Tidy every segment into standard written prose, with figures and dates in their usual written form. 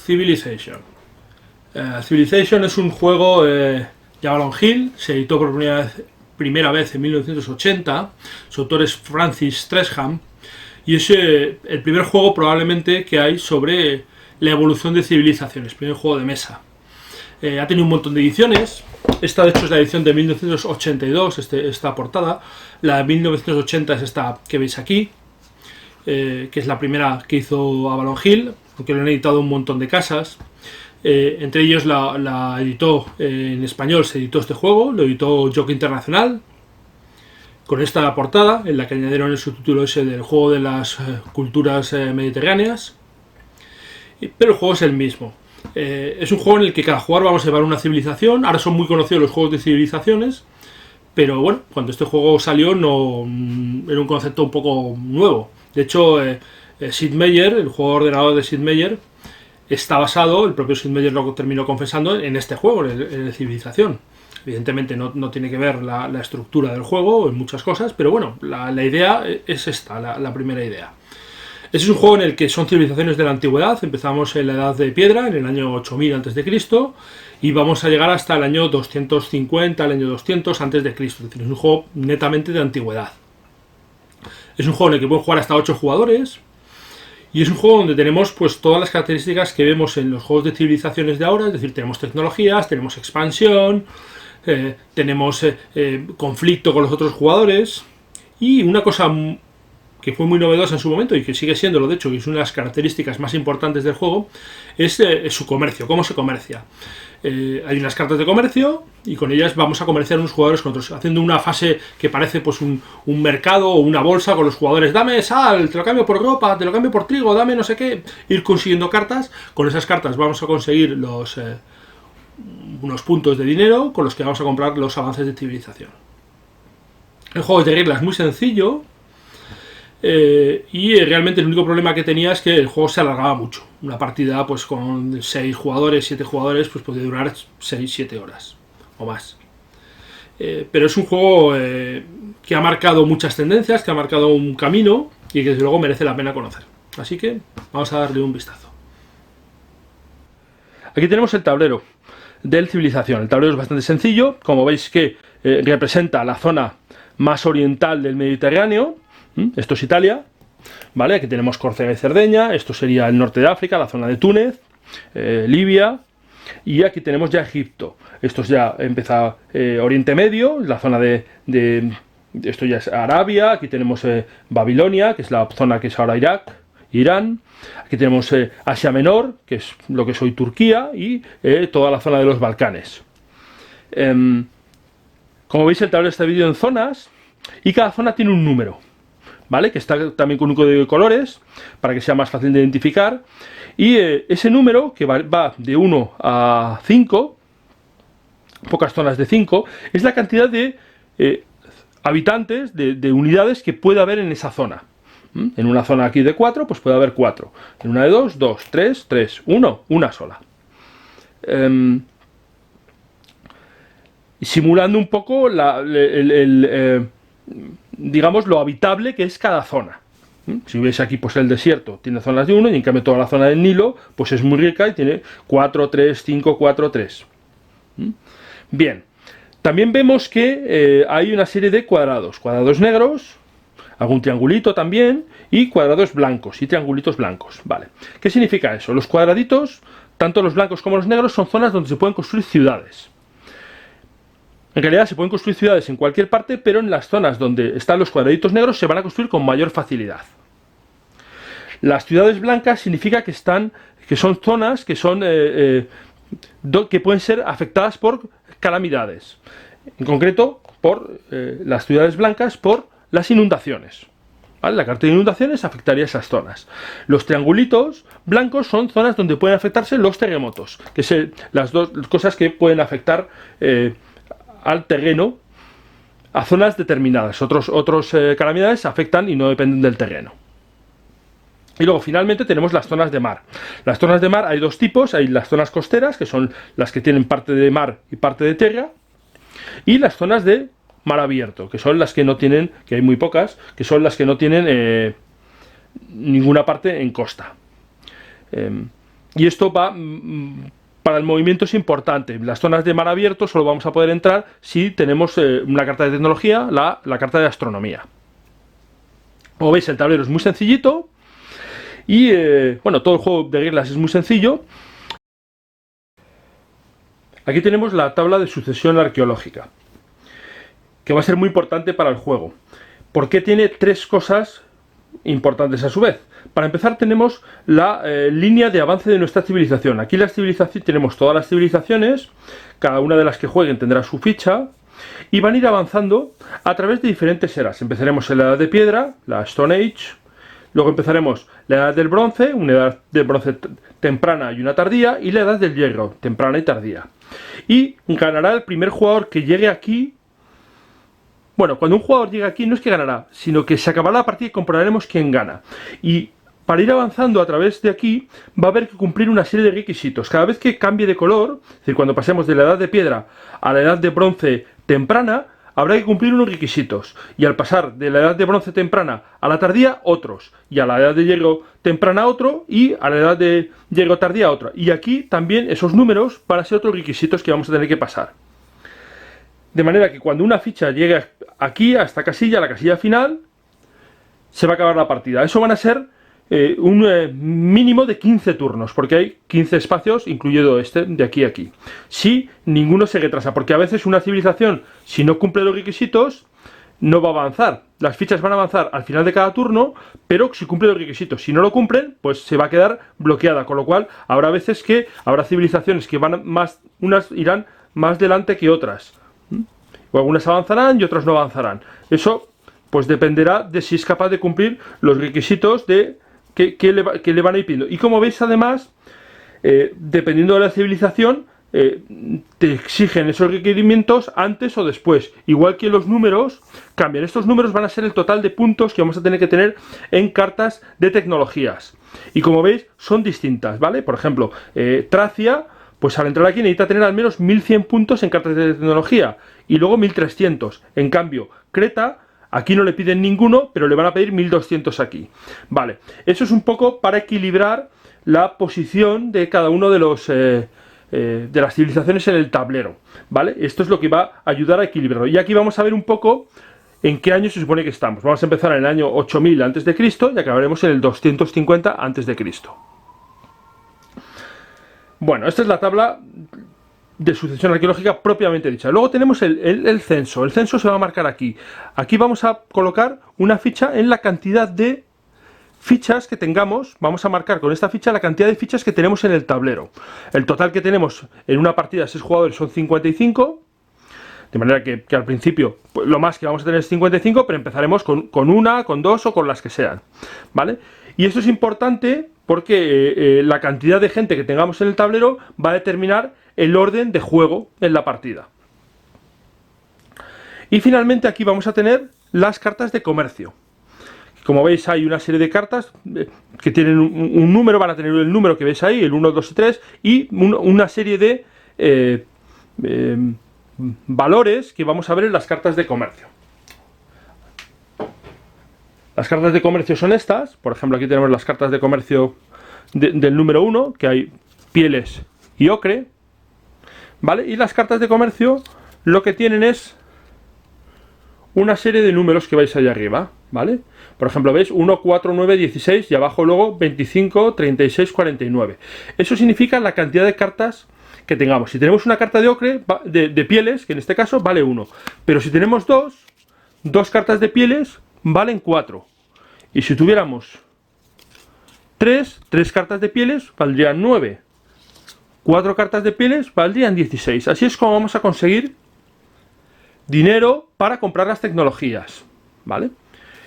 Civilization. Civilization es un juego de Avalon Hill, se editó por primera vez en 1980, su autor es Francis Tresham, y es el primer juego probablemente que hay sobre la evolución de civilizaciones, primer juego de mesa. Ha tenido un montón de ediciones. Esta de hecho es la edición de 1982, esta portada. La de 1980 es esta que veis aquí, que es la primera que hizo Avalon Hill, aunque lo han editado un montón de casas. Entre ellos la editó en español, se editó este juego, lo editó Joc Internacional, con esta portada, en la que añadieron el subtítulo ese del juego de las culturas mediterráneas. Pero el juego es el mismo. Es un juego en el que cada jugador vamos a llevar una civilización. Ahora son muy conocidos los juegos de civilizaciones, pero bueno, cuando este juego salió no era un concepto un poco nuevo. De hecho, Sid Meier, el juego de ordenador de Sid Meier, está basado, el propio Sid Meier lo terminó confesando, en este juego, en Civilización. Evidentemente no tiene que ver la estructura del juego en muchas cosas, pero bueno, la idea es esta, la primera idea. Este es un juego en el que son civilizaciones de la antigüedad. Empezamos en la Edad de Piedra, en el año 8000 a.C., y vamos a llegar hasta el año 250, el año 200 a.C. Es decir, es un juego netamente de antigüedad. Es un juego en el que pueden jugar hasta 8 jugadores, y es un juego donde tenemos pues todas las características que vemos en los juegos de civilizaciones de ahora. Es decir, tenemos tecnologías, tenemos expansión, tenemos conflicto con los otros jugadores, y una cosa que fue muy novedosa en su momento y que sigue siéndolo, de hecho, que es una de las características más importantes del juego, es su comercio, cómo se comercia. Hay unas cartas de comercio y con ellas vamos a comerciar unos jugadores con otros, haciendo una fase que parece pues un mercado o una bolsa con los jugadores. Dame sal, te lo cambio por ropa, te lo cambio por trigo, dame no sé qué. Ir consiguiendo cartas. Con esas cartas vamos a conseguir unos puntos de dinero con los que vamos a comprar los avances de civilización. El juego de reglas es muy sencillo. Y realmente el único problema que tenía es que el juego se alargaba mucho. Una partida pues con 6 jugadores, 7 jugadores, pues podía durar 6-7 horas o más. Pero es un juego que ha marcado muchas tendencias, que ha marcado un camino y que desde luego merece la pena conocer. Así que vamos a darle un vistazo. Aquí tenemos el tablero del Civilización. El tablero es bastante sencillo, como veis que representa la zona más oriental del Mediterráneo. Esto es Italia, ¿vale? Aquí tenemos Córcega y Cerdeña. Esto sería el norte de África, la zona de Túnez, Libia, y aquí tenemos ya Egipto. Esto ya empieza Oriente Medio, la zona de esto ya es Arabia. Aquí tenemos Babilonia, que es la zona que es ahora Irak, Irán. Aquí tenemos Asia Menor, que es lo que es hoy Turquía, y toda la zona de los Balcanes. Como veis, el tablero está dividido en zonas y cada zona tiene un número, ¿vale? Que está también con un código de colores para que sea más fácil de identificar. Y ese número, que va de 1 a 5, pocas zonas de 5, es la cantidad de habitantes, de unidades que puede haber en esa zona. En una zona aquí de 4, pues puede haber 4. En una de 2, 2, 3, 3, 1, una sola. Simulando un poco digamos lo habitable que es cada zona. Si veis aquí, pues el desierto tiene zonas de 1, y en cambio toda la zona del Nilo pues es muy rica y tiene 4, 3, 5, 4, 3. Bien, también vemos que hay una serie de cuadrados negros, algún triangulito también, y cuadrados blancos y triangulitos blancos. Vale, ¿qué significa eso? Los cuadraditos, tanto los blancos como los negros, son zonas donde se pueden construir ciudades. En realidad se pueden construir ciudades en cualquier parte, pero en las zonas donde están los cuadraditos negros se van a construir con mayor facilidad. Las ciudades blancas significa que son zonas que pueden ser afectadas por calamidades. En concreto, por las ciudades blancas, por las inundaciones. ¿Vale? La carta de inundaciones afectaría a esas zonas. Los triangulitos blancos son zonas donde pueden afectarse los terremotos, que son las dos cosas que pueden afectar al terreno a zonas determinadas. Otros calamidades afectan y no dependen del terreno. Y luego finalmente tenemos las zonas de mar. Las zonas de mar hay dos tipos. Hay las zonas costeras, que son las que tienen parte de mar y parte de tierra, y las zonas de mar abierto, que son las que no tienen, que hay muy pocas, que son las que no tienen ninguna parte en costa. Y esto va... para el movimiento es importante. En las zonas de mar abierto solo vamos a poder entrar si tenemos una carta de tecnología, la carta de astronomía. Como veis, el tablero es muy sencillito. Y bueno, todo el juego de reglas es muy sencillo. Aquí tenemos la tabla de sucesión arqueológica, que va a ser muy importante para el juego, porque tiene tres cosas importantes a su vez. Para empezar, tenemos la línea de avance de nuestra civilización. Aquí las civilizaciones, tenemos todas las civilizaciones, cada una de las que jueguen tendrá su ficha, y van a ir avanzando a través de diferentes eras. Empezaremos en la edad de piedra, la Stone Age. Luego empezaremos la edad del bronce, una edad del bronce temprana y una tardía, y la edad del hierro, temprana y tardía. Y ganará el primer jugador que llegue aquí. Bueno, cuando un jugador llegue aquí no es que ganará, sino que se acabará la partida y comprobaremos quién gana. Y para ir avanzando a través de aquí va a haber que cumplir una serie de requisitos. Cada vez que cambie de color, es decir, cuando pasemos de la edad de piedra a la edad de bronce temprana, habrá que cumplir unos requisitos. Y al pasar de la edad de bronce temprana a la tardía, otros. Y a la edad de hierro temprana otro, y a la edad de hierro tardía otro. Y aquí también esos números van a ser otros requisitos que vamos a tener que pasar. De manera que cuando una ficha llegue aquí, a esta casilla, a la casilla final, se va a acabar la partida. Eso van a ser un mínimo de 15 turnos, porque hay 15 espacios, incluido este de aquí a aquí. Si ninguno se retrasa, porque a veces una civilización, si no cumple los requisitos, no va a avanzar. Las fichas van a avanzar al final de cada turno, pero si cumple los requisitos. Si no lo cumplen, pues se va a quedar bloqueada, con lo cual habrá veces que habrá civilizaciones que van más, unas irán más delante que otras. O algunas avanzarán y otras no avanzarán. Eso pues dependerá de si es capaz de cumplir los requisitos de que le van a ir pidiendo. Y como veis, además, dependiendo de la civilización, te exigen esos requerimientos antes o después. Igual que los números cambian. Estos números van a ser el total de puntos que vamos a tener que tener en cartas de tecnologías. Y como veis, son distintas, ¿vale? Por ejemplo, Tracia, pues al entrar aquí necesita tener al menos 1100 puntos en cartas de tecnología. Y luego 1300. En cambio, Creta, aquí no le piden ninguno, pero le van a pedir 1200 aquí. Vale, eso es un poco para equilibrar la posición de cada uno de los de las civilizaciones en el tablero. Vale, esto es lo que va a ayudar a equilibrarlo. Y aquí vamos a ver un poco en qué año se supone que estamos. Vamos a empezar en el año 8000 a.C. y acabaremos en el 250 a.C. Bueno, esta es la tabla de sucesión arqueológica propiamente dicha. Luego tenemos el censo. El censo se va a marcar aquí. Aquí vamos a colocar una ficha en la cantidad de fichas que tengamos. Vamos a marcar con esta ficha la cantidad de fichas que tenemos en el tablero. El total que tenemos en una partida de 6 jugadores son 55. De manera que al principio pues, lo más que vamos a tener es 55, pero empezaremos con una, con dos o con las que sean. ¿Vale? Y esto es importante porque la cantidad de gente que tengamos en el tablero va a determinar el orden de juego en la partida. Y finalmente aquí vamos a tener las cartas de comercio. Como veis, hay una serie de cartas que tienen un número, van a tener el número que veis ahí, el 1, 2 y 3, y una serie de valores que vamos a ver en las cartas de comercio. Las cartas de comercio son estas. Por ejemplo, aquí tenemos las cartas de comercio del número 1, que hay pieles y ocre. ¿Vale? Y las cartas de comercio lo que tienen es una serie de números que vais allá arriba, ¿vale? Por ejemplo, veis 1, 4, 9, 16 y abajo luego 25, 36, 49. Eso significa la cantidad de cartas que tengamos. Si tenemos una carta de ocre, de pieles, que en este caso vale 1. Pero si tenemos dos cartas de pieles, valen 4. Y si tuviéramos 3 cartas de pieles, valdrían 9. 4 cartas de pieles valdrían 16. Así es como vamos a conseguir dinero para comprar las tecnologías, ¿vale?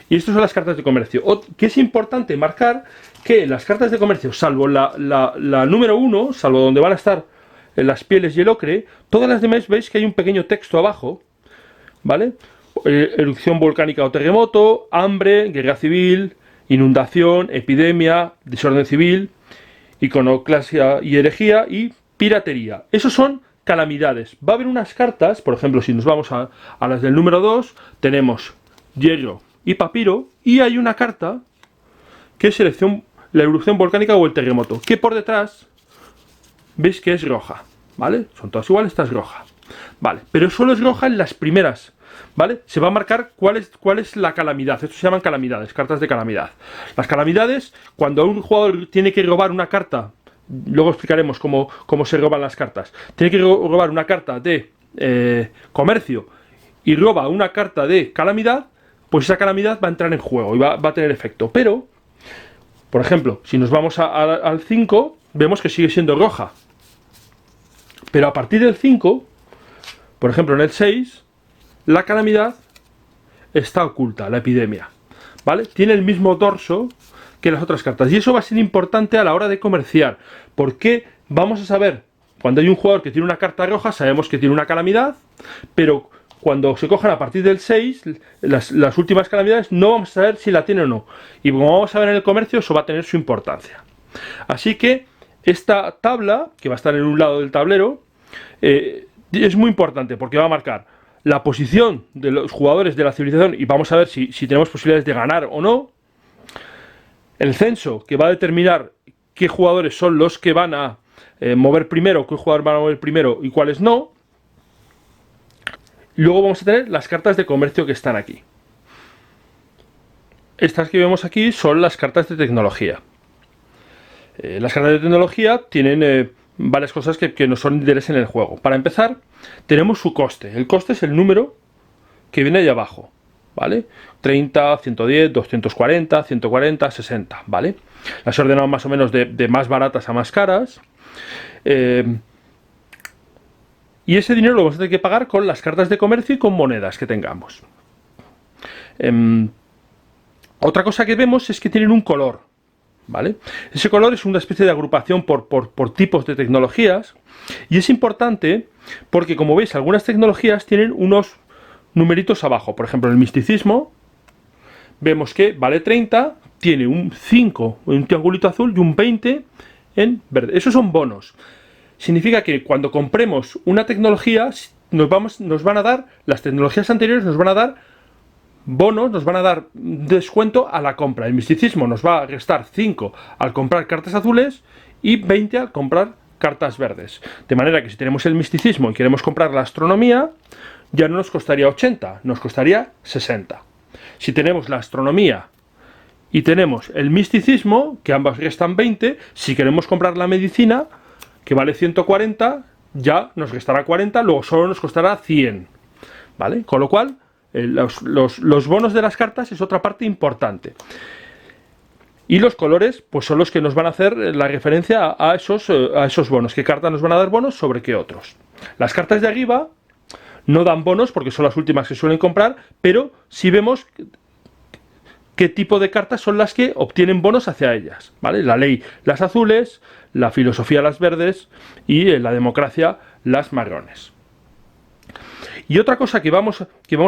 Y estas son las cartas de comercio. Que es importante marcar que las cartas de comercio, salvo la número 1, salvo donde van a estar las pieles y el ocre, todas las demás veis que hay un pequeño texto abajo, ¿vale? Erupción volcánica o terremoto, hambre, guerra civil, inundación, epidemia, desorden civil, iconoclasia y herejía y piratería. Esos son calamidades. Va a haber unas cartas, por ejemplo, si nos vamos a las del número 2, tenemos hierro y papiro, y hay una carta que es la erupción volcánica o el terremoto, que por detrás veis que es roja, ¿vale? Son todas iguales, esta es roja, ¿vale? Pero solo es roja en las primeras, ¿vale? Se va a marcar cuál es la calamidad. Esto se llaman calamidades, cartas de calamidad. Las calamidades, cuando un jugador tiene que robar una carta, luego explicaremos cómo se roban las cartas, tiene que robar una carta de comercio y roba una carta de calamidad, pues esa calamidad va a entrar en juego y va a tener efecto. Pero, por ejemplo, si nos vamos al 5, vemos que sigue siendo roja. Pero a partir del 5, por ejemplo en el 6, la calamidad está oculta, la epidemia, ¿vale? Tiene el mismo dorso que las otras cartas. Y eso va a ser importante a la hora de comerciar, porque vamos a saber, cuando hay un jugador que tiene una carta roja, sabemos que tiene una calamidad, pero cuando se cojan a partir del 6, las últimas calamidades, no vamos a saber si la tiene o no. Y como vamos a ver en el comercio, eso va a tener su importancia. Así que esta tabla, que va a estar en un lado del tablero, es muy importante porque va a marcar la posición de los jugadores de la civilización y vamos a ver si tenemos posibilidades de ganar o no. El censo, que va a determinar qué jugadores son los que van a mover primero, qué jugadores van a mover primero y cuáles no. Luego vamos a tener las cartas de comercio que están aquí. Estas que vemos aquí son las cartas de tecnología. Las cartas de tecnología tienen varias cosas que nos son de interés en el juego. Para empezar, tenemos su coste. El coste es el número que viene ahí abajo, ¿vale? 30, 110, 240, 140, 60, ¿vale? Las he ordenado más o menos de más baratas a más caras. Y ese dinero lo vamos a tener que pagar con las cartas de comercio y con monedas que tengamos. Otra cosa que vemos es que tienen un color, ¿vale? Ese color es una especie de agrupación por tipos de tecnologías. Y es importante porque, como veis, algunas tecnologías tienen unos numeritos abajo. Por ejemplo, el misticismo, vemos que vale 30, tiene un 5 en un triangulito azul y un 20 en verde. Esos son bonos. Significa que cuando compremos una tecnología, nos van a dar, las tecnologías anteriores nos van a dar bonos, nos van a dar descuento a la compra. El misticismo nos va a restar 5 al comprar cartas azules y 20 al comprar cartas verdes. De manera que si tenemos el misticismo y queremos comprar la astronomía, ya no nos costaría 80, nos costaría 60. Si tenemos la astronomía y tenemos el misticismo, que ambas restan 20, si queremos comprar la medicina, que vale 140, ya nos restará 40, luego solo nos costará 100, ¿vale? Con lo cual, los bonos de las cartas es otra parte importante. Y los colores, pues son los que nos van a hacer la referencia a esos bonos. ¿Qué cartas nos van a dar bonos sobre qué otros? Las cartas de arriba no dan bonos porque son las últimas que suelen comprar, pero sí vemos qué tipo de cartas son las que obtienen bonos hacia ellas, ¿vale? La ley, las azules, la filosofía, las verdes y la democracia, las marrones. Y otra cosa que vamos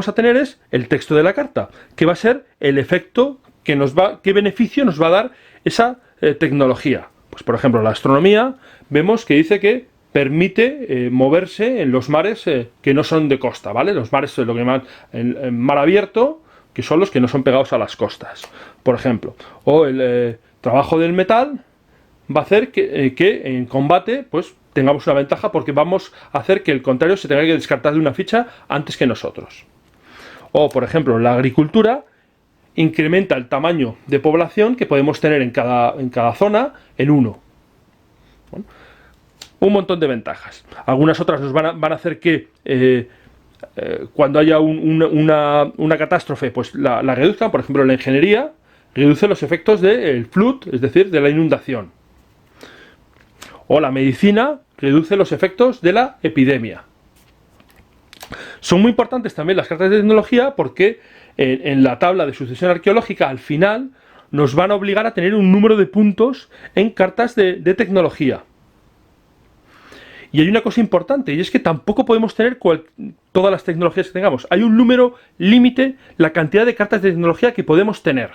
a tener es el texto de la carta, que va a ser el efecto qué beneficio nos va a dar esa tecnología. Pues por ejemplo, la astronomía, vemos que dice que permite moverse en los mares que no son de costa, ¿vale? Los mares, lo que llaman el mar abierto, que son los que no son pegados a las costas, por ejemplo. O el trabajo del metal va a hacer que en combate pues tengamos una ventaja porque vamos a hacer que el contrario se tenga que descartar de una ficha antes que nosotros. O por ejemplo, la agricultura incrementa el tamaño de población que podemos tener en cada zona en 1. Bueno, un montón de ventajas. Algunas otras nos van a hacer que cuando haya una catástrofe, pues la reduzcan. Por ejemplo, la ingeniería reduce los efectos del flood, es decir, de la inundación. O la medicina reduce los efectos de la epidemia. Son muy importantes también las cartas de tecnología porque en la tabla de sucesión arqueológica al final nos van a obligar a tener un número de puntos en cartas de tecnología. Y hay una cosa importante, y es que tampoco podemos tener todas las tecnologías que tengamos. Hay un número límite, la cantidad de cartas de tecnología que podemos tener.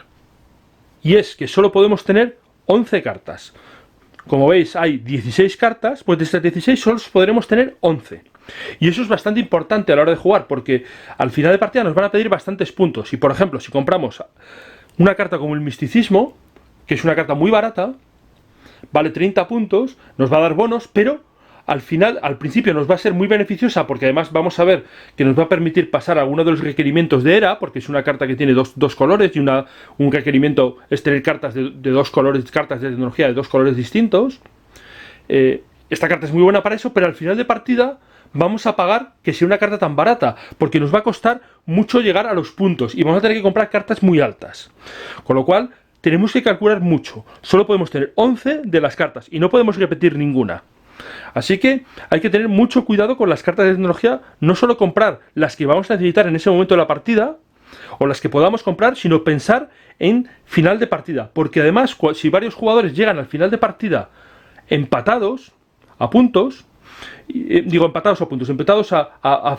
Y es que solo podemos tener 11 cartas. Como veis, hay 16 cartas, pues de estas 16 solo podremos tener 11. Y eso es bastante importante a la hora de jugar, porque al final de partida nos van a pedir bastantes puntos. Y por ejemplo, si compramos una carta como el misticismo, que es una carta muy barata, vale 30 puntos, nos va a dar bonos, pero al final, al principio nos va a ser muy beneficiosa porque además vamos a ver que nos va a permitir pasar alguno de los requerimientos de ERA, porque es una carta que tiene dos colores y un requerimiento es tener cartas de dos colores, cartas de tecnología de dos colores distintos. Esta carta es muy buena para eso, pero al final de partida vamos a pagar que sea una carta tan barata, porque nos va a costar mucho llegar a los puntos y vamos a tener que comprar cartas muy altas. Con lo cual, tenemos que calcular mucho. Solo podemos tener 11 de las cartas y no podemos repetir ninguna. Así que hay que tener mucho cuidado con las cartas de tecnología, no solo comprar las que vamos a necesitar en ese momento de la partida, o las que podamos comprar, sino pensar en final de partida. Porque además, si varios jugadores llegan al final de partida empatados a puntos, empatados a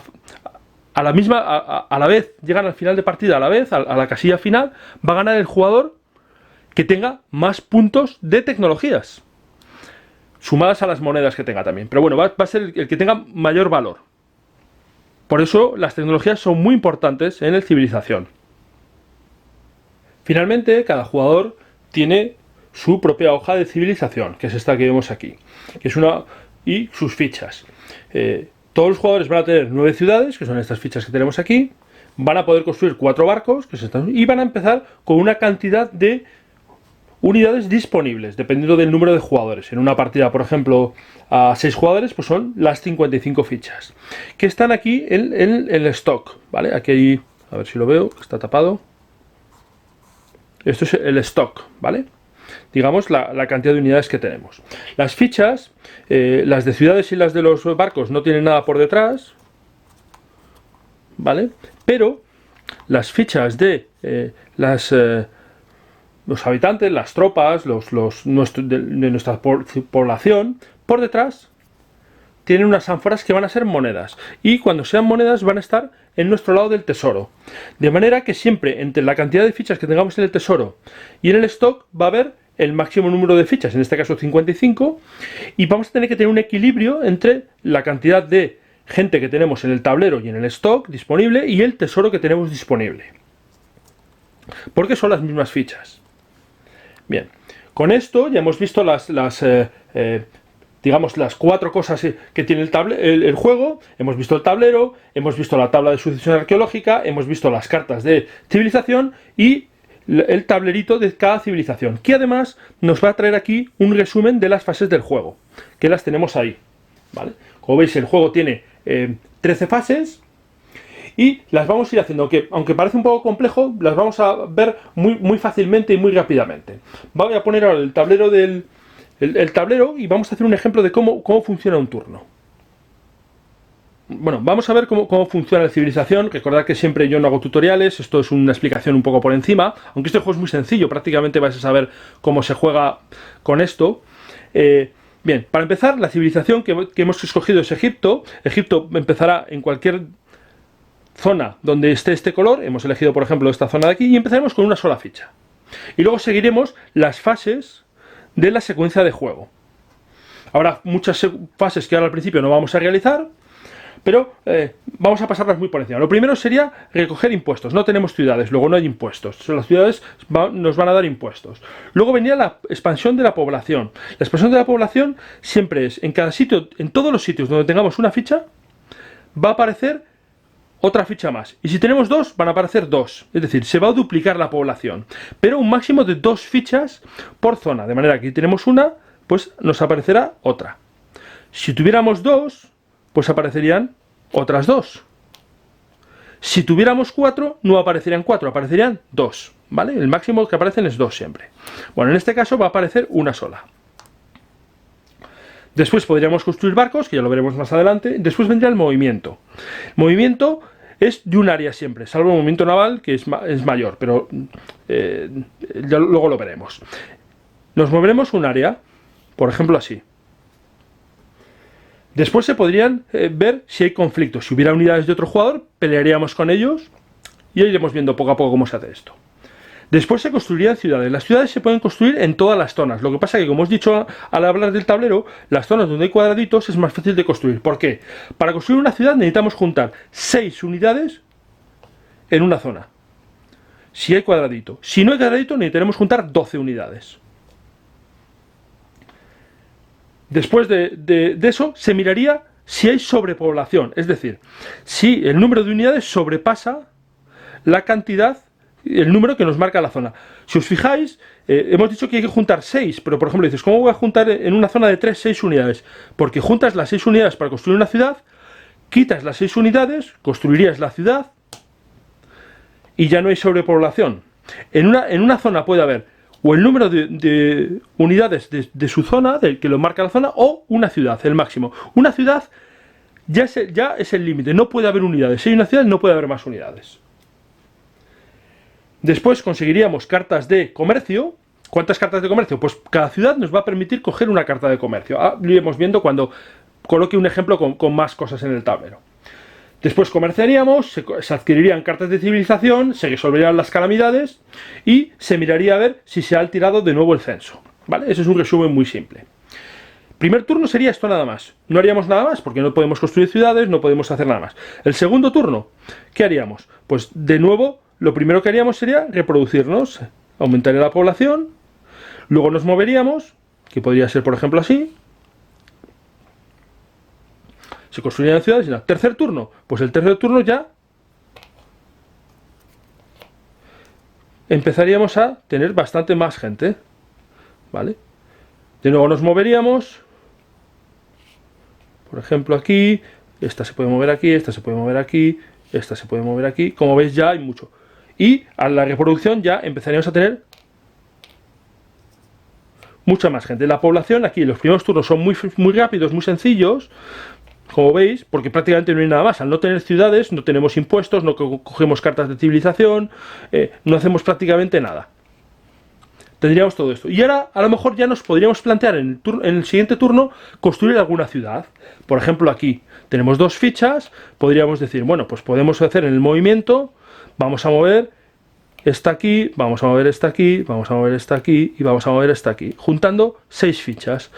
la misma, a la vez, llegan al final de partida a la vez, a la casilla final, va a ganar el jugador que tenga más puntos de tecnologías, sumadas a las monedas que tenga también. Pero bueno, va a ser el que tenga mayor valor. Por eso las tecnologías son muy importantes en el Civilización. Finalmente, cada jugador tiene su propia hoja de civilización, que es esta que vemos aquí, que es y sus fichas. Todos los jugadores van a tener 9 ciudades, que son estas fichas que tenemos aquí, van a poder construir 4 barcos, y van a empezar con una cantidad de unidades disponibles, dependiendo del número de jugadores. En una partida, por ejemplo, a 6 jugadores, pues son las 55 fichas, que están aquí en el stock, ¿vale? Aquí hay, a ver si lo veo, está tapado. Esto es el stock, ¿vale? Digamos la cantidad de unidades que tenemos. Las fichas, las de ciudades y las de los barcos no tienen nada por detrás, ¿vale? Pero las fichas de los habitantes, las tropas, de nuestra población, por detrás tienen unas ánforas que van a ser monedas, y cuando sean monedas van a estar en nuestro lado del tesoro, de manera que siempre entre la cantidad de fichas que tengamos en el tesoro y en el stock va a haber el máximo número de fichas, en este caso 55, y vamos a tener que tener un equilibrio entre la cantidad de gente que tenemos en el tablero y en el stock disponible y el tesoro que tenemos disponible, porque son las mismas fichas. Bien, con esto ya hemos visto digamos las 4 cosas que tiene el juego. Hemos visto el tablero, hemos visto la tabla de sucesión arqueológica, hemos visto las cartas de civilización y el tablerito de cada civilización, que además nos va a traer aquí un resumen de las fases del juego, que las tenemos ahí, ¿vale? Como veis, el juego tiene 13 fases y las vamos a ir haciendo, aunque parece un poco complejo, las vamos a ver muy fácilmente y muy rápidamente. Voy a poner ahora el tablero el tablero y vamos a hacer un ejemplo de cómo funciona un turno. Bueno, vamos a ver cómo funciona la civilización. Recordad que siempre yo no hago tutoriales, esto es una explicación un poco por encima, aunque este juego es muy sencillo, prácticamente vais a saber cómo se juega con esto. Bien, para empezar, la civilización que hemos escogido es Egipto. Egipto empezará en cualquier zona donde esté este color. Hemos elegido, por ejemplo, esta zona de aquí y empezaremos con una sola ficha. Y luego seguiremos las fases de la secuencia de juego. Habrá muchas fases que ahora al principio no vamos a realizar, pero vamos a pasarlas muy por encima. Lo primero sería recoger impuestos. No tenemos ciudades, luego no hay impuestos. Las ciudades nos van a dar impuestos. Luego venía la expansión de la población. La expansión de la población siempre es en cada sitio, en todos los sitios donde tengamos una ficha, va a aparecer otra ficha más. Y si tenemos 2, van a aparecer 2. Es decir, se va a duplicar la población. Pero un máximo de 2 fichas por zona. De manera que si tenemos una, pues nos aparecerá otra. Si tuviéramos 2, pues aparecerían otras 2. Si tuviéramos 4, no aparecerían 4, aparecerían 2. ¿Vale? El máximo que aparecen es 2 siempre. Bueno, en este caso va a aparecer una sola. Después podríamos construir barcos, que ya lo veremos más adelante. Después vendría el movimiento. El movimiento es de un área siempre, salvo el movimiento naval, que es mayor, pero ya luego lo veremos. Nos moveremos un área, por ejemplo así. Después se podrían ver si hay conflictos. Si hubiera unidades de otro jugador, pelearíamos con ellos y iremos viendo poco a poco cómo se hace esto. Después se construirían ciudades. Las ciudades se pueden construir en todas las zonas. Lo que pasa es que, como os he dicho al hablar del tablero, las zonas donde hay cuadraditos es más fácil de construir. ¿Por qué? Para construir una ciudad necesitamos juntar 6 unidades en una zona. Si hay cuadradito. Si no hay cuadradito, necesitaremos juntar 12 unidades. Después de eso se miraría si hay sobrepoblación, es decir, si el número de unidades sobrepasa la cantidad, el número que nos marca la zona. Si os fijáis, hemos dicho que hay que juntar 6, pero por ejemplo dices, ¿cómo voy a juntar en una zona de 3, 6 unidades? Porque juntas las 6 unidades para construir una ciudad, quitas las 6 unidades, construirías la ciudad y ya no hay sobrepoblación. En una zona puede haber o el número de unidades de su zona, del que lo marca la zona, o una ciudad, el máximo. Una ciudad ya es el límite, no puede haber unidades. Si hay una ciudad, no puede haber más unidades. Después conseguiríamos cartas de comercio. ¿Cuántas cartas de comercio? Pues cada ciudad nos va a permitir coger una carta de comercio. Lo iremos viendo cuando coloque un ejemplo con más cosas en el tablero. Después comerciaríamos, se adquirirían cartas de civilización, se resolverían las calamidades y se miraría a ver si se ha tirado de nuevo el censo. ¿Vale? Ese es un resumen muy simple. Primer turno sería esto nada más. No haríamos nada más porque no podemos construir ciudades, no podemos hacer nada más. El segundo turno, ¿qué haríamos? Pues de nuevo, lo primero que haríamos sería reproducirnos, aumentaría la población, luego nos moveríamos, que podría ser por ejemplo así. Se construirían ciudades y nada. Tercer turno, pues el tercer turno ya empezaríamos a tener bastante más gente, ¿vale? De nuevo nos moveríamos, por ejemplo aquí, esta se puede mover aquí, esta se puede mover aquí, esta se puede mover aquí, como veis ya hay mucho. Y a la reproducción ya empezaríamos a tener mucha más gente. La población aquí, los primeros turnos son muy rápidos, muy sencillos, como veis, porque prácticamente no hay nada más. Al no tener ciudades, no tenemos impuestos, no cogemos cartas de civilización, no hacemos prácticamente nada. Tendríamos todo esto. Y ahora, a lo mejor ya nos podríamos plantear en el siguiente turno construir alguna ciudad. Por ejemplo, aquí tenemos 2 fichas, podríamos decir, bueno, pues podemos hacer en el movimiento, vamos a mover esta aquí, vamos a mover esta aquí, vamos a mover esta aquí y vamos a mover esta aquí, juntando 6 fichas.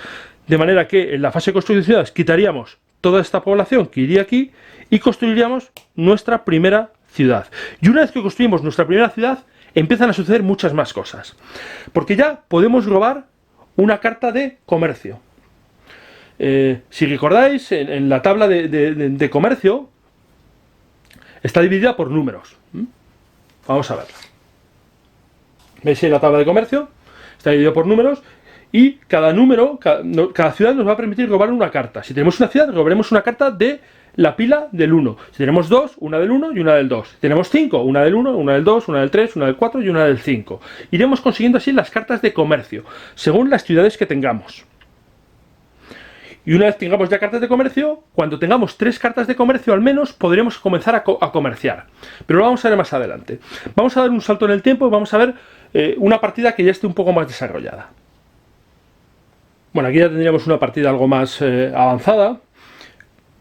De manera que en la fase de construcción de ciudades quitaríamos toda esta población que iría aquí y construiríamos nuestra primera ciudad. Y una vez que construimos nuestra primera ciudad, empiezan a suceder muchas más cosas. Porque ya podemos robar una carta de comercio. Si recordáis, en la tabla de comercio está dividida por números. Vamos a verla. ¿Veis en la tabla de comercio? Está dividida por números. Y cada número, cada ciudad nos va a permitir robar una carta. Si tenemos una ciudad, robaremos una carta de la pila del 1. Si tenemos 2, una del 1 y una del 2. Si tenemos 5, una del 1, una del 2, una del 3, una del 4 y una del 5. Iremos consiguiendo así las cartas de comercio, según las ciudades que tengamos. Y una vez tengamos ya cartas de comercio, cuando tengamos 3 cartas de comercio al menos, podremos comenzar a comerciar. Pero lo vamos a ver más adelante. Vamos a dar un salto en el tiempo y vamos a ver una partida que ya esté un poco más desarrollada. Bueno, aquí ya tendríamos una partida algo más avanzada.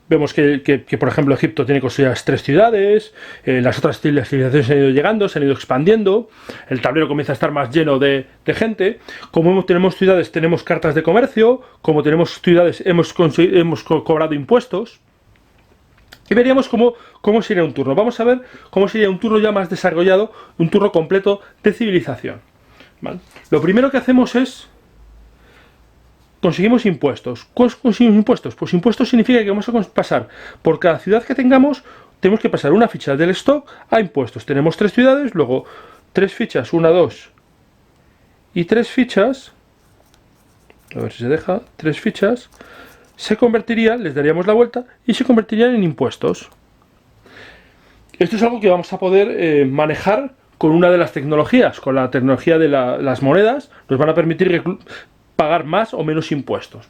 Vemos que, por ejemplo, Egipto tiene construidas 3 ciudades, las otras civilizaciones se han ido llegando, se han ido expandiendo, el tablero comienza a estar más lleno de gente. Como tenemos ciudades, tenemos cartas de comercio, como tenemos ciudades, hemos cobrado impuestos. Y veríamos cómo sería un turno. Vamos a ver cómo sería un turno ya más desarrollado, un turno completo de civilización. ¿Vale? Lo primero que hacemos es conseguimos impuestos. ¿Cuáles conseguimos impuestos? Pues impuestos significa que vamos a pasar por cada ciudad que tengamos, tenemos que pasar una ficha del stock a impuestos. Tenemos 3 ciudades, luego 3 fichas, 1, 2 y 3 fichas. A ver si se deja. 3 fichas. Se convertirían, les daríamos la vuelta y se convertirían en impuestos. Esto es algo que vamos a poder manejar con una de las tecnologías, con la tecnología de las monedas. Nos van a permitir pagar más o menos impuestos.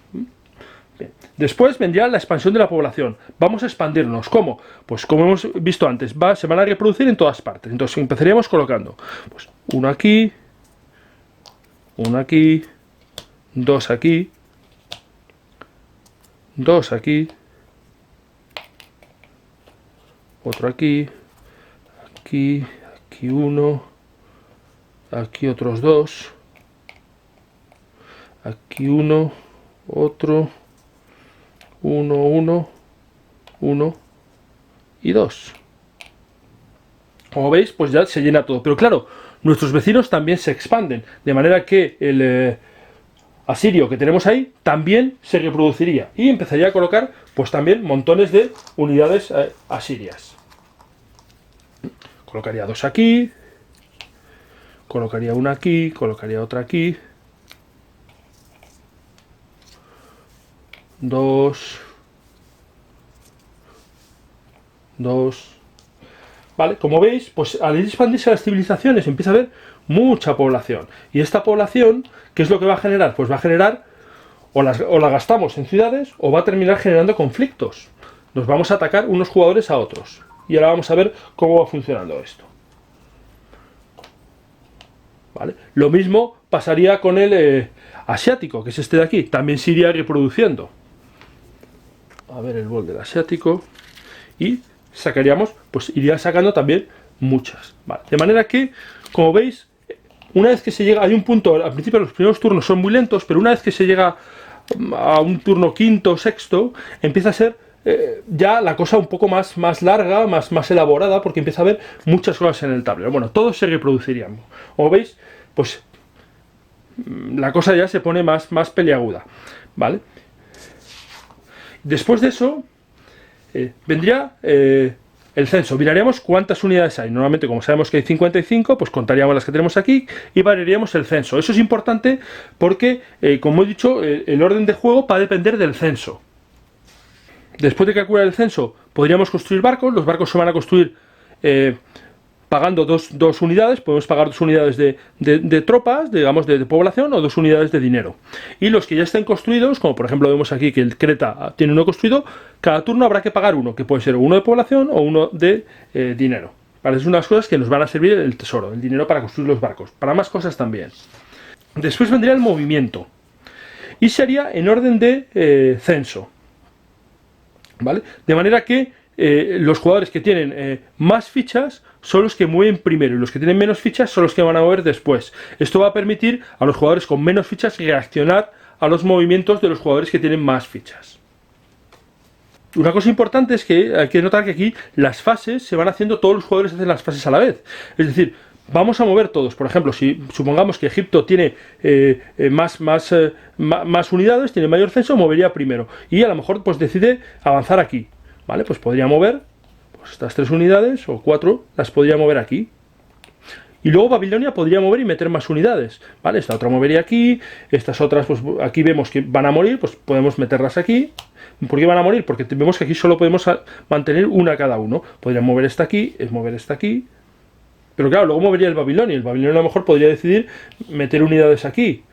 Bien. Después vendría la expansión de la población. Vamos a expandirnos. ¿Cómo? Pues como hemos visto antes, se van a reproducir en todas partes. Entonces empezaríamos colocando pues, uno aquí, 2 aquí, 2 aquí, otro aquí, aquí 1, aquí otros 2, aquí 1, otro, 1 y 2. Como veis, pues ya se llena todo. Pero claro, nuestros vecinos también se expanden, de manera que asirio que tenemos ahí también se reproduciría y empezaría a colocar pues también montones de unidades asirias. Colocaría dos aquí, colocaría una aquí, colocaría otra aquí, dos, ¿vale? Como veis, pues al expandirse las civilizaciones empieza a haber mucha población. Y esta población, ¿qué es lo que va a generar? Pues va a generar, o la gastamos en ciudades, o va a terminar generando conflictos. Nos vamos a atacar unos jugadores a otros. Y ahora vamos a ver cómo va funcionando esto. ¿Vale? Lo mismo pasaría con el asiático, que es este de aquí. También se iría reproduciendo. A ver el bol del asiático. Y sacaríamos, pues iría sacando también muchas. ¿Vale? De manera que, como veis, una vez que se llega, hay un punto, al principio los primeros turnos son muy lentos, pero una vez que se llega a un turno quinto o sexto, empieza a ser ya la cosa un poco más larga, más elaborada, porque empieza a haber muchas cosas en el tablero. Bueno, todos se reproducirían. Como veis, pues la cosa ya se pone más peliaguda, ¿vale? Después de eso vendría el censo. Miraríamos cuántas unidades hay. Normalmente, como sabemos que hay 55, pues contaríamos las que tenemos aquí y variaríamos el censo. Eso es importante porque, como he dicho, el orden de juego va a depender del censo. Después de calcular el censo, podríamos construir barcos. Los barcos se van a construir pagando dos unidades. Podemos pagar 2 unidades de tropas, digamos, de población, o 2 unidades de dinero. Y los que ya estén construidos, como por ejemplo vemos aquí que el Creta tiene uno construido, cada turno habrá que pagar uno, que puede ser uno de población o uno de dinero. Vale, es unas cosas que nos van a servir el tesoro, el dinero para construir los barcos. Para más cosas también. Después vendría el movimiento. Y sería en orden de censo. ¿Vale? De manera que los jugadores que tienen más fichas son los que mueven primero y los que tienen menos fichas son los que van a mover después. Esto va a permitir a los jugadores con menos fichas reaccionar a los movimientos de los jugadores que tienen más fichas. Una cosa importante es que hay que notar que aquí las fases se van haciendo, todos los jugadores hacen las fases a la vez. Es decir, vamos a mover todos. Por ejemplo, si supongamos que Egipto tiene más unidades, tiene mayor censo, movería primero. Y a lo mejor pues decide avanzar aquí. ¿Vale? Pues podría mover pues, estas 3 unidades o 4, las podría mover aquí. Y luego Babilonia podría mover y meter más unidades. ¿Vale? Esta otra movería aquí, estas otras, pues aquí vemos que van a morir, pues podemos meterlas aquí. ¿Por qué van a morir? Porque vemos que aquí solo podemos mantener una cada uno. Podrían mover esta aquí, mover esta aquí. Pero claro, luego movería el Babilonia. El Babilonia a lo mejor podría decidir meter unidades aquí.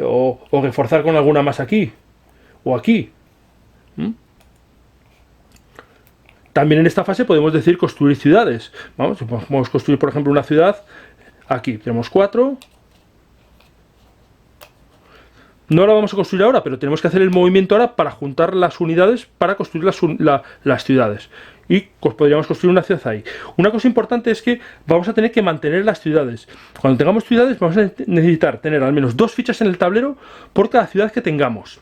O reforzar con alguna más aquí. O aquí. También en esta fase podemos decir construir ciudades. Vamos a construir, por ejemplo, una ciudad. Aquí tenemos 4. No la vamos a construir ahora, pero tenemos que hacer el movimiento ahora para juntar las unidades para construir las ciudades. Y pues podríamos construir una ciudad ahí. Una cosa importante es que vamos a tener que mantener las ciudades. Cuando tengamos ciudades vamos a necesitar tener al menos 2 fichas en el tablero por cada ciudad que tengamos.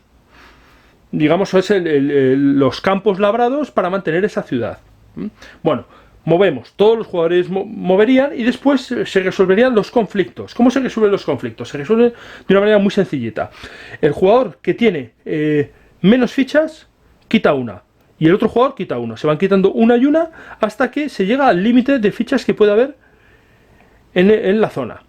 Digamos, es los campos labrados para mantener esa ciudad. Bueno, movemos, todos los jugadores moverían y después se resolverían los conflictos. ¿Cómo se resuelven los conflictos? Se resuelven de una manera muy sencillita. El jugador que tiene menos fichas quita una y el otro jugador quita una. Se van quitando una y una hasta que se llega al límite de fichas que puede haber en la zona.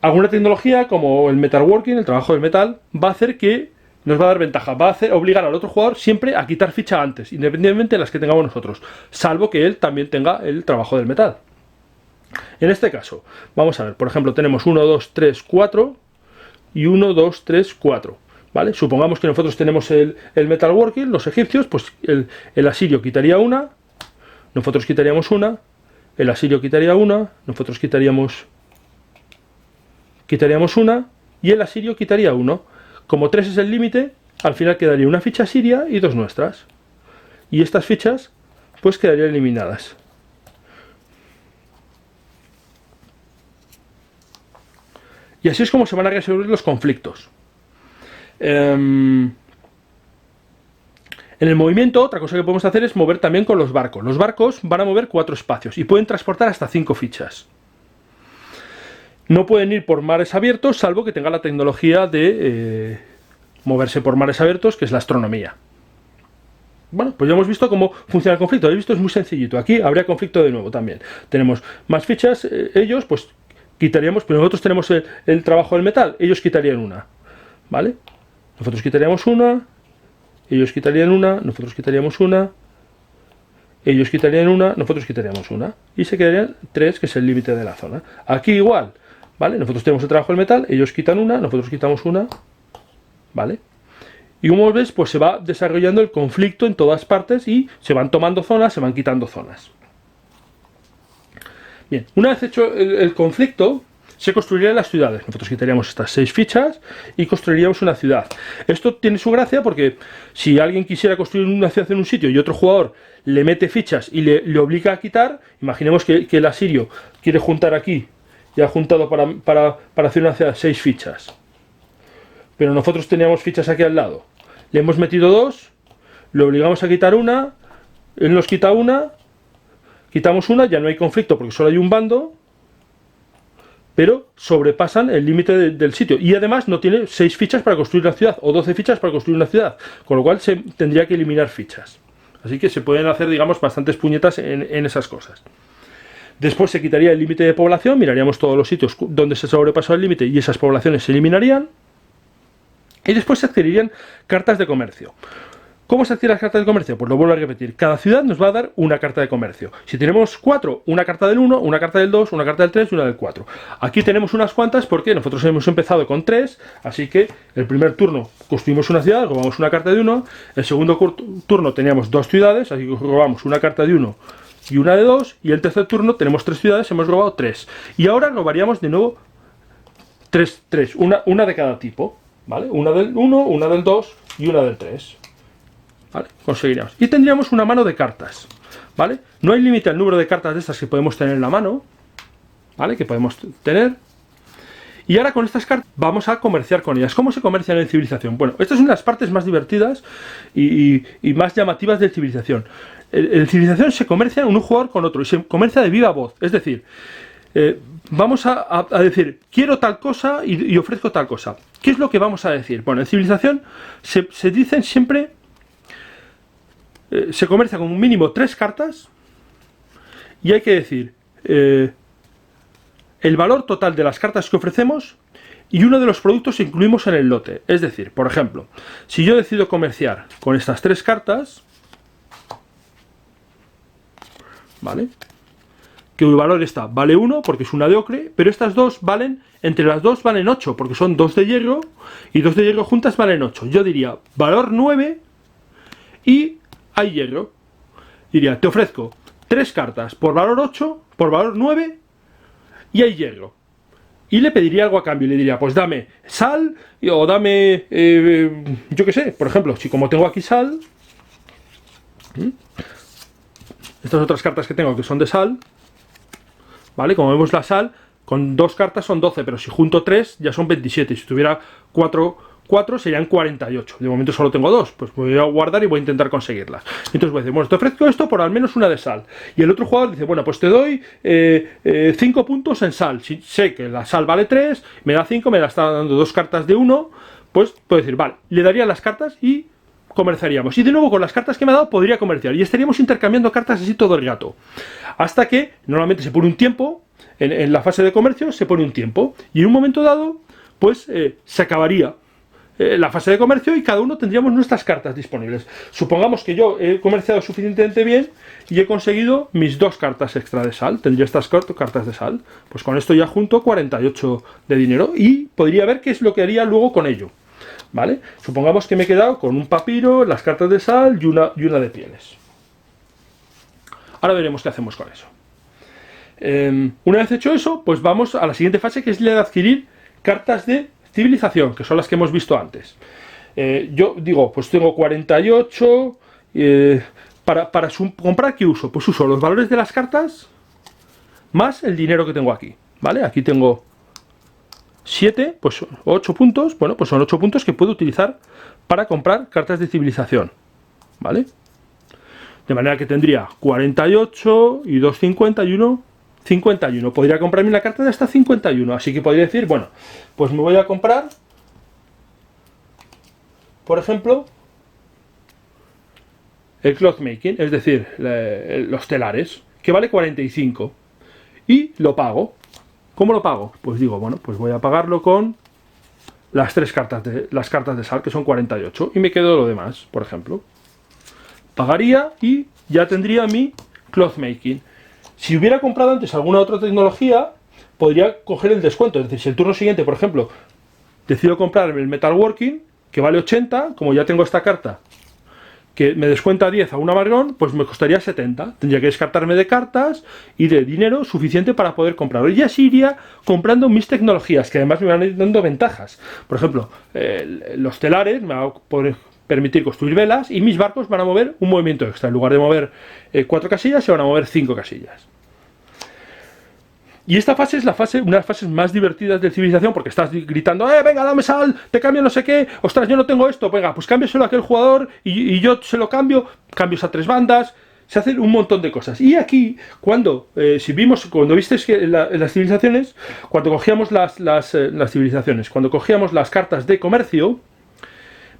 Alguna tecnología como el metalworking, el trabajo del metal, va a hacer que nos va a dar ventaja, va a obligar al otro jugador siempre a quitar ficha antes, independientemente de las que tengamos nosotros, salvo que él también tenga el trabajo del metal. En este caso, vamos a ver, por ejemplo, tenemos 1, 2, 3, 4 y 1, 2, 3, 4. ¿Vale? Supongamos que nosotros tenemos el metalworking, los egipcios, pues el asirio quitaría una, nosotros quitaríamos una, el asirio quitaría una, nosotros quitaríamos una y el asirio quitaría uno. Como 3 es el límite, al final quedaría una ficha siria y 2 nuestras. Y estas fichas, pues quedarían eliminadas. Y así es como se van a resolver los conflictos. En el movimiento, otra cosa que podemos hacer es mover también con los barcos. Los barcos van a mover 4 espacios y pueden transportar hasta 5 fichas. No pueden ir por mares abiertos, salvo que tenga la tecnología de moverse por mares abiertos, que es la astronomía. Bueno, pues ya hemos visto cómo funciona el conflicto. Habéis visto, es muy sencillito. Aquí habría conflicto de nuevo también. Tenemos más fichas, ellos pues quitaríamos, pero nosotros tenemos el trabajo del metal, ellos quitarían una, ¿vale? Nosotros quitaríamos una, ellos quitarían una, nosotros quitaríamos una, ellos quitarían una, nosotros quitaríamos una. Y se quedarían 3, que es el límite de la zona. Aquí igual, ¿vale? Nosotros tenemos el trabajo del metal, ellos quitan una, nosotros quitamos una, ¿vale? Y como ves, pues se va desarrollando el conflicto en todas partes y se van tomando zonas, se van quitando zonas. Bien, una vez hecho el conflicto, se construirían las ciudades. Nosotros quitaríamos estas 6 fichas y construiríamos una ciudad. Esto tiene su gracia porque si alguien quisiera construir una ciudad en un sitio y otro jugador le mete fichas y le obliga a quitar, imaginemos que el asirio quiere juntar aquí y ha juntado para hacer una ciudad 6 fichas. Pero nosotros teníamos fichas aquí al lado. Le hemos metido 2, le obligamos a quitar una, él nos quita una, quitamos una, ya no hay conflicto porque solo hay un bando, pero sobrepasan el límite del sitio. Y además no tiene 6 fichas para construir una ciudad, o 12 fichas para construir una ciudad, con lo cual se tendría que eliminar fichas. Así que se pueden hacer, digamos, bastantes puñetas en esas cosas. Después se quitaría el límite de población, miraríamos todos los sitios donde se sobrepasó el límite y esas poblaciones se eliminarían. Y después se adquirirían cartas de comercio. ¿Cómo se adquieren las cartas de comercio? Pues lo vuelvo a repetir. Cada ciudad nos va a dar una carta de comercio. Si tenemos 4, una carta del 1, una carta del 2, una carta del 3 y una del 4. Aquí tenemos unas cuantas porque nosotros hemos empezado con 3, así que el primer turno construimos una ciudad, robamos una carta de 1. El segundo turno teníamos 2 ciudades, así que robamos una carta de 1 y una de 2. Y el tercer turno tenemos 3 ciudades, hemos robado 3. Y ahora robaríamos de nuevo 3, una de cada tipo. ¿Vale? Una del 1, una del 2 y una del 3. ¿Vale? Conseguiríamos. Y tendríamos una mano de cartas. ¿Vale? No hay límite al número de cartas de estas que podemos tener en la mano. ¿Vale? Que podemos tener. Y ahora con estas cartas vamos a comerciar con ellas. ¿Cómo se comercian en Civilización? Bueno, esta es una de las partes más divertidas y más llamativas de Civilización. En Civilización se comercia un jugador con otro y se comercia de viva voz. Es decir, vamos a decir, quiero tal cosa y ofrezco tal cosa. ¿Qué es lo que vamos a decir? Bueno, en Civilización se dicen siempre, se comercia con un mínimo 3 cartas y hay que decir el valor total de las cartas que ofrecemos y uno de los productos que incluimos en el lote. Es decir, por ejemplo, si yo decido comerciar con estas 3 cartas, ¿vale? Que el valor está, vale 1 porque es una de ocre, pero estas dos valen, entre las dos valen 8 porque son 2 de hierro y 2 de hierro juntas valen 8. Yo diría valor 9 y hay hierro. Diría, te ofrezco 3 cartas por valor 8, por valor 9 y hay hierro. Y le pediría algo a cambio, le diría, pues dame sal o dame, yo qué sé, por ejemplo, si como tengo aquí sal, estas otras cartas que tengo que son de sal, ¿vale? Como vemos la sal, con 2 cartas son 12, pero si junto 3 ya son 27. Si tuviera 4 serían 48. De momento solo tengo 2, pues voy a guardar y voy a intentar conseguirlas. Entonces voy a decir, bueno, te ofrezco esto por al menos una de sal. Y el otro jugador dice, bueno, pues te doy 5 puntos en sal. Si sé que la sal vale 3, me da 5, me la está dando 2 cartas de 1, pues puedo decir, vale, le daría las cartas y comerciaríamos. Y de nuevo con las cartas que me ha dado podría comerciar. Y estaríamos intercambiando cartas así todo el rato. Hasta que normalmente se pone un tiempo, en la fase de comercio se pone un tiempo. Y en un momento dado, pues se acabaría la fase de comercio y cada uno tendríamos nuestras cartas disponibles. Supongamos que yo he comerciado suficientemente bien y he conseguido mis 2 cartas extra de sal. Tendría estas cartas de sal. Pues con esto ya junto 48 de dinero y podría ver qué es lo que haría luego con ello. ¿Vale? Supongamos que me he quedado con un papiro, las cartas de sal y una de pieles. Ahora veremos qué hacemos con eso. Una vez hecho eso, pues vamos a la siguiente fase, que es la de adquirir cartas de civilización, que son las que hemos visto antes. Yo digo, pues tengo 48. Para comprar, ¿qué uso? Pues uso los valores de las cartas más el dinero que tengo aquí. ¿Vale? Aquí tengo 7, pues 8 puntos. Bueno, pues son 8 puntos que puedo utilizar para comprar cartas de civilización. ¿Vale? De manera que tendría 48 y 2,50 y 1, 51. Podría comprarme una carta de hasta 51. Así que podría decir, bueno, pues me voy a comprar, por ejemplo, el clothmaking, es decir, los telares, que vale 45. Y lo pago. ¿Cómo lo pago? Pues digo, bueno, pues voy a pagarlo con las cartas de sal, que son 48. Y me quedo lo demás, por ejemplo. Pagaría y ya tendría mi clothmaking. Si hubiera comprado antes alguna otra tecnología, podría coger el descuento. Es decir, si el turno siguiente, por ejemplo, decido comprarme el metalworking, que vale 80, como ya tengo esta carta, que me descuenta 10 a una marrón, pues me costaría 70. Tendría que descartarme de cartas y de dinero suficiente para poder comprarlo. Y así iría comprando mis tecnologías, que además me van a ir dando ventajas. Por ejemplo, los telares me van a poder permitir construir velas y mis barcos van a mover un movimiento extra. En lugar de mover 4 casillas, se van a mover 5 casillas. Y esta fase es una de las fases más divertidas de Civilización, porque estás gritando, venga, dame sal, te cambio no sé qué, ostras, yo no tengo esto, venga, pues cámbiaselo a aquel jugador y yo se lo cambio, cambios a 3 bandas, se hacen un montón de cosas. Y aquí, cuando visteis que en las civilizaciones, cuando cogíamos las civilizaciones, cuando cogíamos las cartas de comercio,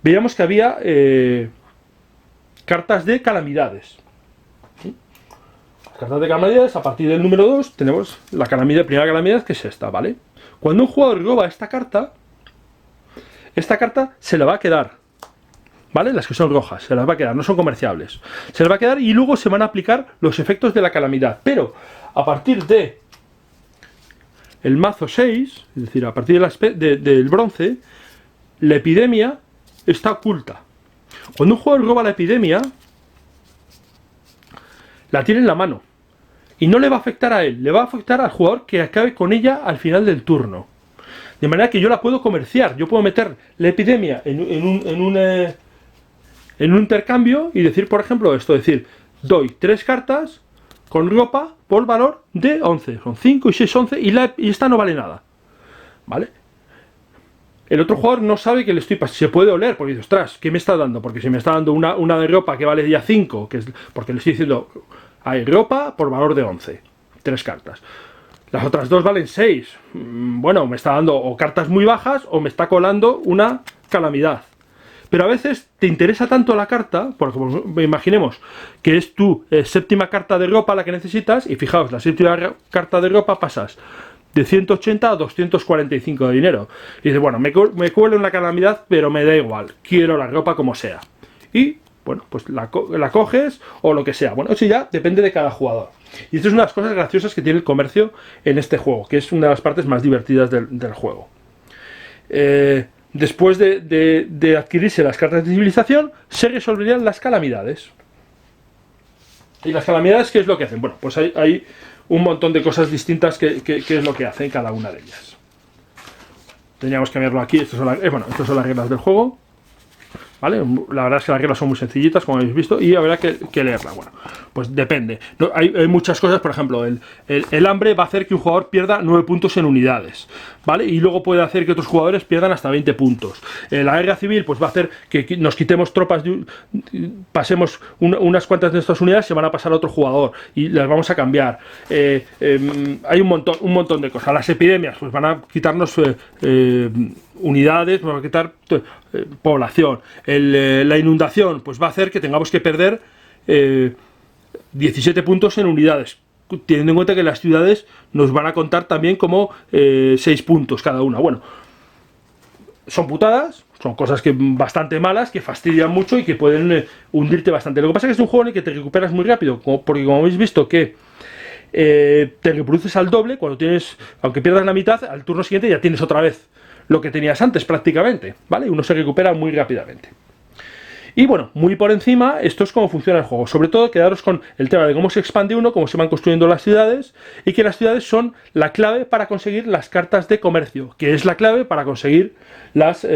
veíamos que había cartas de calamidades. Cartas de calamidades, a partir del número 2 tenemos la primera calamidad, que es esta, ¿vale? Cuando un jugador roba esta carta se la va a quedar, ¿vale? Las que son rojas, se las va a quedar, no son comerciables. Se las va a quedar y luego se van a aplicar los efectos de la calamidad. Pero a partir de el mazo 6, es decir, a partir del bronce, la epidemia está oculta. Cuando un jugador roba la epidemia, la tiene en la mano. Y no le va a afectar a él, le va a afectar al jugador que acabe con ella al final del turno. De manera que yo la puedo comerciar, yo puedo meter la epidemia en un intercambio y decir, por ejemplo, esto, decir, doy 3 cartas con ropa por valor de 11. Son 5 y 6, 11 y esta no vale nada. ¿Vale? El otro jugador no sabe que le estoy pasando. Se puede oler porque dice, ostras, ¿qué me está dando? Porque si me está dando una de ropa que vale ya 5, que es porque le estoy diciendo, hay ropa por valor de 11. 3 cartas. Las otras 2 valen 6. Bueno, me está dando o cartas muy bajas o me está colando una calamidad. Pero a veces te interesa tanto la carta, porque imaginemos que es tu séptima carta de ropa la que necesitas, y fijaos, la séptima carta de ropa pasas de 180 a 245 de dinero. Y dices, bueno, me cuele una calamidad, pero me da igual, quiero la ropa como sea. Y, bueno, pues la coges o lo que sea. Bueno, eso ya depende de cada jugador. Y esto es una de las cosas graciosas que tiene el comercio en este juego, que es una de las partes más divertidas del juego. Después de adquirirse las cartas de civilización, se resolverían las calamidades. ¿Y las calamidades qué es lo que hacen? Bueno, pues hay un montón de cosas distintas que es lo que hacen cada una de ellas. Tendríamos que verlo aquí. Estas son las reglas del juego. ¿Vale? La verdad es que las reglas son muy sencillitas, como habéis visto, y habrá que leerla. Bueno, pues depende. Hay muchas cosas, por ejemplo, el hambre va a hacer que un jugador pierda 9 puntos en unidades, ¿vale? Y luego puede hacer que otros jugadores pierdan hasta 20 puntos. La guerra civil pues va a hacer que nos quitemos tropas, pasemos unas cuantas de estas unidades, se van a pasar a otro jugador y las vamos a cambiar. Hay un montón de cosas. Las epidemias pues van a quitarnos unidades, van a quitar población. La inundación pues va a hacer que tengamos que perder 17 puntos en unidades, teniendo en cuenta que las ciudades nos van a contar también como 6 puntos cada una. Bueno, son putadas, son cosas bastante malas, que fastidian mucho y que pueden hundirte bastante. Lo que pasa es que es un juego en el que te recuperas muy rápido, porque como habéis visto que te reproduces al doble, cuando tienes, aunque pierdas la mitad, al turno siguiente ya tienes otra vez lo que tenías antes prácticamente, ¿vale? Uno se recupera muy rápidamente. Y bueno, muy por encima, esto es cómo funciona el juego. Sobre todo, quedaros con el tema de cómo se expande uno, cómo se van construyendo las ciudades, y que las ciudades son la clave para conseguir las cartas de comercio, que es la clave para conseguir las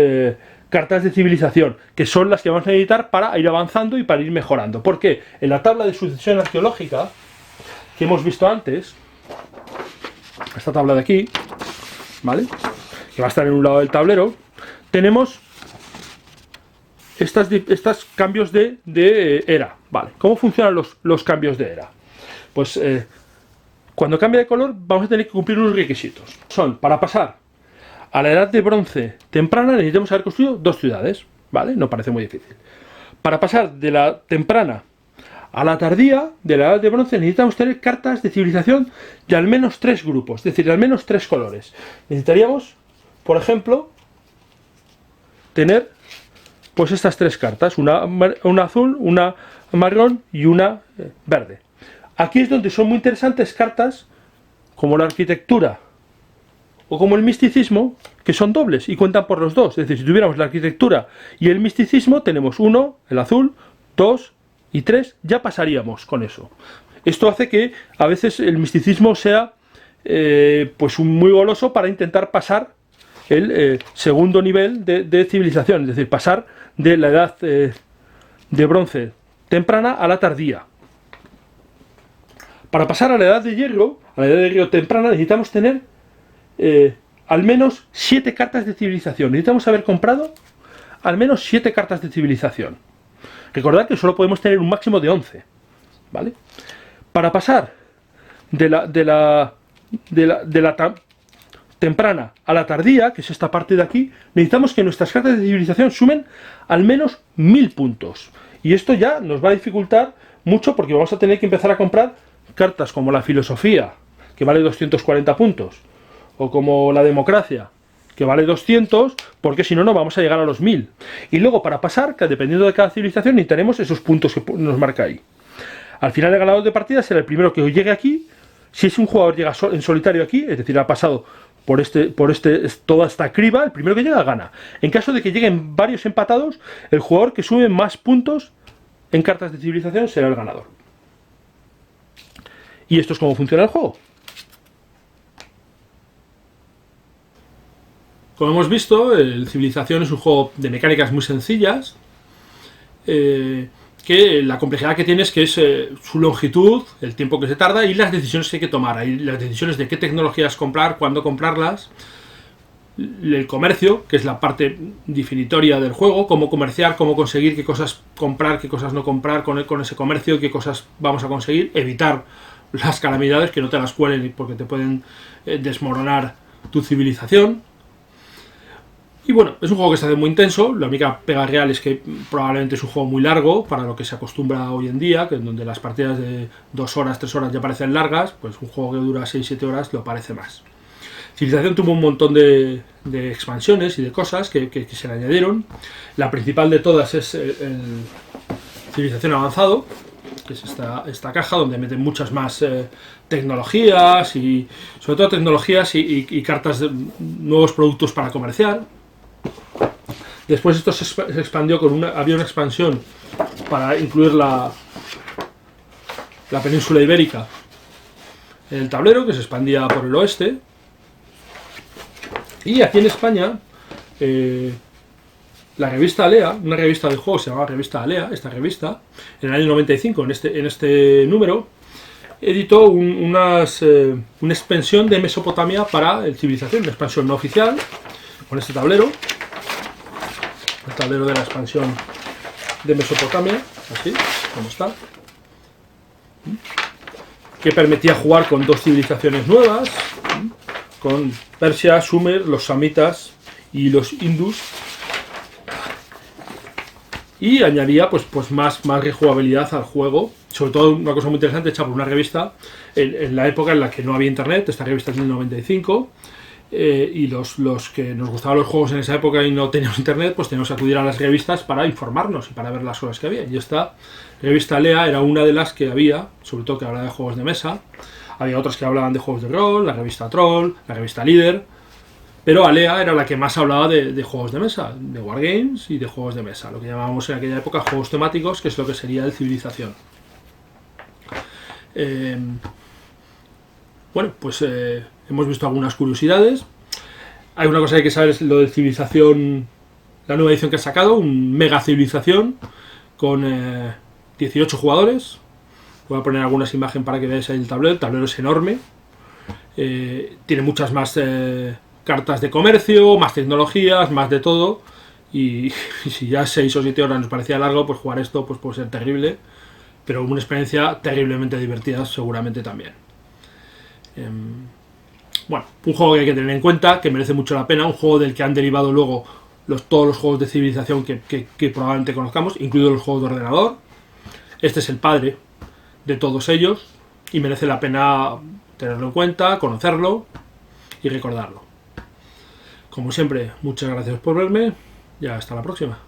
cartas de civilización, que son las que vamos a necesitar para ir avanzando y para ir mejorando. Porque en la tabla de sucesión arqueológica que hemos visto antes, esta tabla de aquí, ¿vale?, que va a estar en un lado del tablero, tenemos estos cambios de era. Vale, ¿cómo funcionan los cambios de era? Pues Cuando cambia de color vamos a tener que cumplir unos requisitos. Son, para pasar a la edad de bronce temprana necesitamos haber construido 2 ciudades, ¿vale? No parece muy difícil. Para pasar de la temprana a la tardía, de la edad de bronce, necesitamos tener cartas de civilización de al menos 3 grupos, es decir, de al menos 3 colores. Necesitaríamos, por ejemplo, tener pues estas 3 cartas, una azul, una marrón y una verde. Aquí es donde son muy interesantes cartas como la arquitectura o como el misticismo, que son dobles y cuentan por los dos. Es decir, si tuviéramos la arquitectura y el misticismo, tenemos 1, el azul, 2 y 3, ya pasaríamos con eso. Esto hace que a veces el misticismo sea pues muy goloso para intentar pasar el segundo nivel de civilización, es decir, pasar de la edad de bronce temprana a la tardía. Para pasar a la edad de hierro, temprana, necesitamos tener al menos 7 cartas de civilización. Necesitamos haber comprado al menos 7 cartas de civilización. Recordad que solo podemos tener un máximo de 11, ¿vale? Para pasar de la temprana a la tardía, que es esta parte de aquí, necesitamos que nuestras cartas de civilización sumen al menos 1000 puntos. Y esto ya nos va a dificultar mucho porque vamos a tener que empezar a comprar cartas como la filosofía, que vale 240 puntos, o como la democracia, que vale 200, porque si no, no vamos a llegar a los 1000. Y luego, para pasar, que dependiendo de cada civilización, necesitaremos esos puntos que nos marca ahí. Al final, el ganador de partida será el primero que llegue aquí. Si es un jugador llega en solitario aquí, es decir, ha pasado por toda esta criba, el primero que llega gana. En caso de que lleguen varios empatados, el jugador que sube más puntos en cartas de civilización será el ganador. Y esto es cómo funciona el juego. Como hemos visto, el Civilización es un juego de mecánicas muy sencillas, que la complejidad que tiene es que es su longitud, el tiempo que se tarda y las decisiones que hay que tomar. Hay las decisiones de qué tecnologías comprar, cuándo comprarlas, el comercio, que es la parte definitoria del juego, cómo comerciar, cómo conseguir qué cosas comprar, qué cosas no comprar con ese comercio, qué cosas vamos a conseguir, evitar las calamidades, que no te las cuelen porque te pueden desmoronar tu civilización. Y bueno, es un juego que se hace muy intenso. La única pega real es que probablemente es un juego muy largo para lo que se acostumbra hoy en día, que en donde las partidas de 2 horas, 3 horas ya parecen largas, pues un juego que dura 6-7 horas lo parece más. Civilización tuvo un montón de expansiones y de cosas que se le añadieron. La principal de todas es el Civilización Avanzado, que es esta caja donde meten muchas más tecnologías y sobre todo tecnologías y cartas de nuevos productos para comerciar. Después esto se expandió había una expansión para incluir la península ibérica en el tablero, que se expandía por el oeste. Y aquí en España la revista Alea, una revista de juegos se llamaba Revista Alea, esta revista, en el año 95, en este número, editó una expansión de Mesopotamia para el Civilización, una expansión no oficial, con este tablero, el tablero de la expansión de Mesopotamia, así como está, que permitía jugar con 2 civilizaciones nuevas, con Persia, Sumer, los Samitas y los Indus, y añadía pues más rejugabilidad al juego. Sobre todo una cosa muy interesante hecha por una revista en la época en la que no había internet. Esta revista es del 95, y los que nos gustaban los juegos en esa época y no teníamos internet, pues teníamos que acudir a las revistas para informarnos y para ver las cosas que había. Y esta revista Alea era una de las que había, sobre todo que hablaba de juegos de mesa. Había otras que hablaban de juegos de rol, la revista Troll, la revista Líder, pero Alea era la que más hablaba de juegos de mesa, de wargames y de juegos de mesa, lo que llamábamos en aquella época juegos temáticos, que es lo que sería el Civilización. Bueno, pues hemos visto algunas curiosidades. Hay una cosa que hay que saber, es lo de Civilización, la nueva edición que ha sacado, un Mega Civilización con 18 jugadores. Voy a poner algunas imágenes para que veáis ahí el tablero es enorme, tiene muchas más cartas de comercio, más tecnologías, más de todo, y si ya 6 o 7 horas nos parecía largo, pues jugar esto pues puede ser terrible, pero una experiencia terriblemente divertida seguramente también. Bueno, un juego que hay que tener en cuenta, que merece mucho la pena, un juego del que han derivado luego todos los juegos de civilización que probablemente conozcamos, incluidos los juegos de ordenador. Este es el padre de todos ellos y merece la pena tenerlo en cuenta, conocerlo y recordarlo. Como siempre, muchas gracias por verme y hasta la próxima.